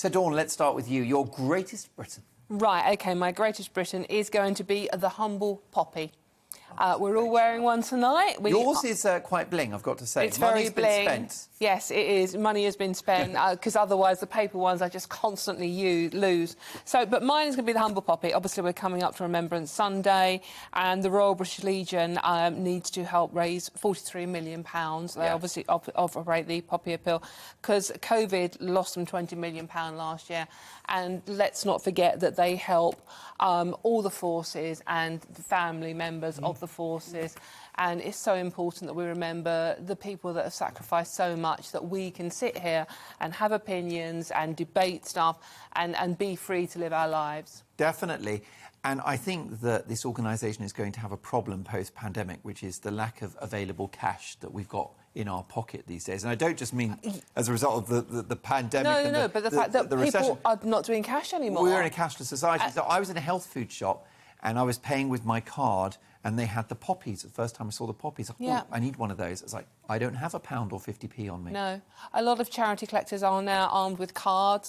So, Dawn, let's start with you. Your greatest Briton. Right, OK, my greatest Briton is going to be the humble poppy. We're all wearing one tonight. Yours is quite bling, I've got to say. It's very bling. Been spent. Yes, it is. Money has been spent, because otherwise the paper ones I just constantly lose. So, but mine is going to be the humble poppy. Obviously, we're coming up to Remembrance Sunday, and the Royal British Legion needs to help raise £43 million. They obviously operate the poppy appeal, because COVID lost them £20 million last year. And let's not forget that they help all the forces and the family members of the forces. And it's so important that we remember the people that have sacrificed so much, that we can sit here and have opinions and debate stuff and be free to live our lives. Definitely. And I think that this organisation is going to have a problem post-pandemic, which is the lack of available cash that we've got in our pocket these days. And I don't just mean as a result of the pandemic. No, but the fact that people are not doing cash anymore. We're in a cashless society. So I was in a health food shop and I was paying with my card, and they had the poppies. The first time I saw the poppies, I thought, I need one of those. It's like, I don't have a pound or 50p on me. No. A lot of charity collectors are now armed with card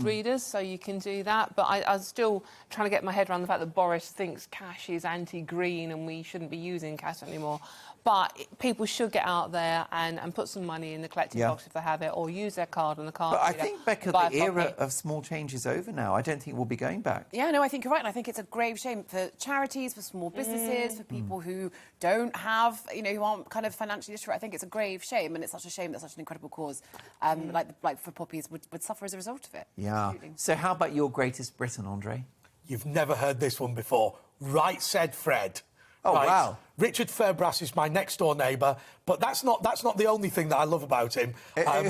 readers, so you can do that. But I'm still trying to get my head around the fact that Boris thinks cash is anti-green and we shouldn't be using cash anymore. But people should get out there and put some money in the collecting box if they have it, or use their card on the card reader. But I think, Becca, the era of small change is over now. I don't think we'll be going back. Yeah, no, I think you're right. And I think it's a grave shame for charities, for small businesses, for people who don't have, you know, who aren't kind of financially literate. I think it's a grave shame, and it's such a shame that such an incredible cause, like for poppies, would suffer as a result of it. Yeah. Absolutely. So how about your greatest Briton, Andre? You've never heard this one before. Right said Fred. Oh, right. wow. Richard Fairbrass is my next-door neighbour, but that's not the only thing that I love about him.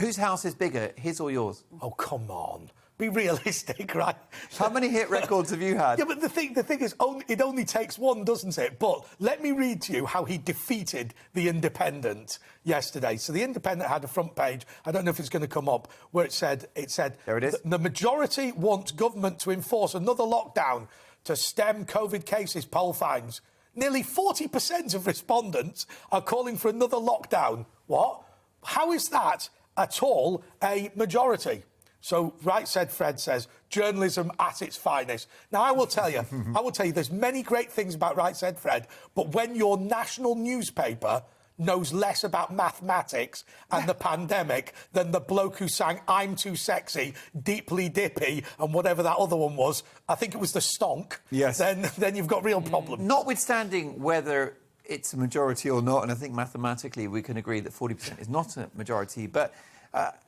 Whose house is bigger, his or yours? Oh, come on. Be realistic, right? How many hit records have you had? Yeah, but the thing is, it only takes one, doesn't it? But let me read to you how he defeated The Independent yesterday. So The Independent had a front page, I don't know if it's going to come up, where it said... There it is. The majority want government to enforce another lockdown to stem COVID cases, poll finds. Nearly 40% of respondents are calling for another lockdown. What? How is that at all a majority? So, Right Said Fred says, journalism at its finest. Now, I will tell you, there's many great things about Right Said Fred, but when your national newspaper knows less about mathematics and the pandemic than the bloke who sang I'm Too Sexy, Deeply Dippy, and whatever that other one was, I think it was the Stonk, yes. then you've got real problems. Notwithstanding whether it's a majority or not, and I think mathematically we can agree that 40% is not a majority, but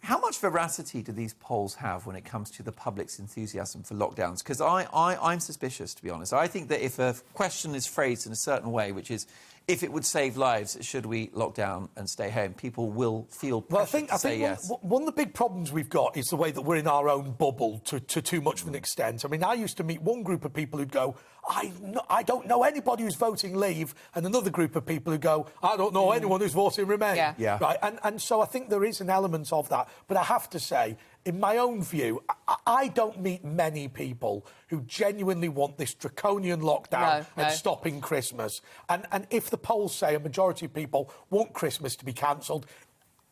how much veracity do these polls have when it comes to the public's enthusiasm for lockdowns? Because I'm suspicious, to be honest. I think that if a question is phrased in a certain way, which is, if it would save lives, should we lock down and stay home? People will feel pressure to say yes. One of the big problems we've got is the way that we're in our own bubble to too much of an extent. I mean, I used to meet one group of people who'd go, I don't know anybody who's voting Leave, and another group of people who go, I don't know anyone who's voting Remain. Yeah. Right? And so I think there is an element of that. But I have to say, in my own view, I don't meet many people who genuinely want this draconian lockdown and stopping Christmas. And if the polls say a majority of people want Christmas to be cancelled,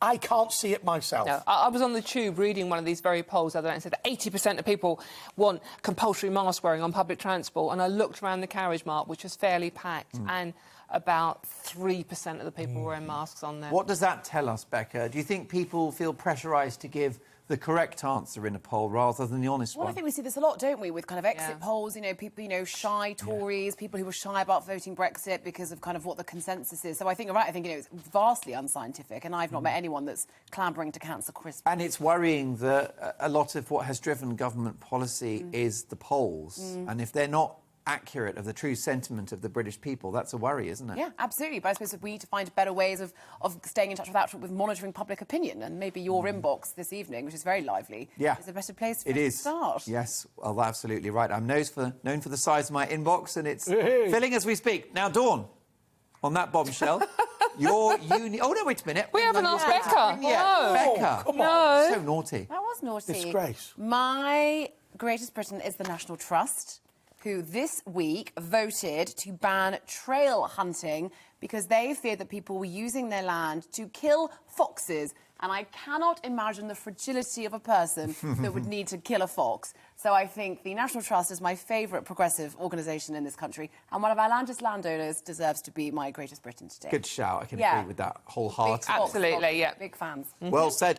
I can't see it myself. No, I was on the tube reading one of these very polls the other night and said that 80% of people want compulsory mask wearing on public transport, and I looked around the carriage mark, which was fairly packed, and about 3% of the people wearing masks on there. What does that tell us, Becca? Do you think people feel pressurised to give the correct answer in a poll rather than the honest one? Well, I think we see this a lot, don't we, with kind of exit polls, you know, people, you know, shy Tories, people who were shy about voting Brexit because of kind of what the consensus is. So I think you're right. I think, you know, it's vastly unscientific, and I've not met anyone that's clambering to cancel Christmas. And it's worrying that a lot of what has driven government policy is the polls. And if they're not accurate of the true sentiment of the British people, that's a worry, isn't it? Yeah, absolutely. But I suppose if we need to find better ways of staying in touch with that, with monitoring public opinion, and maybe your inbox this evening, which is very lively, is a better place for us to start. Yes, well, absolutely right. I'm known for the size of my inbox, and it's filling as we speak. Now, Dawn, on that bombshell, your uni... Oh, no, wait a minute. We haven't asked Becca. No. Becca. Come on. So naughty. That was naughty. Disgrace. My greatest Briton is the National Trust, who this week voted to ban trail hunting because they feared that people were using their land to kill foxes and I cannot imagine the fragility of a person that would need to kill a fox. So I think the National Trust is my favourite progressive organisation in this country, and one of our largest landowners deserves to be my greatest Briton today. Good shout. I can Yeah. agree with that wholeheartedly. Absolutely, yeah. Big fans. Well said.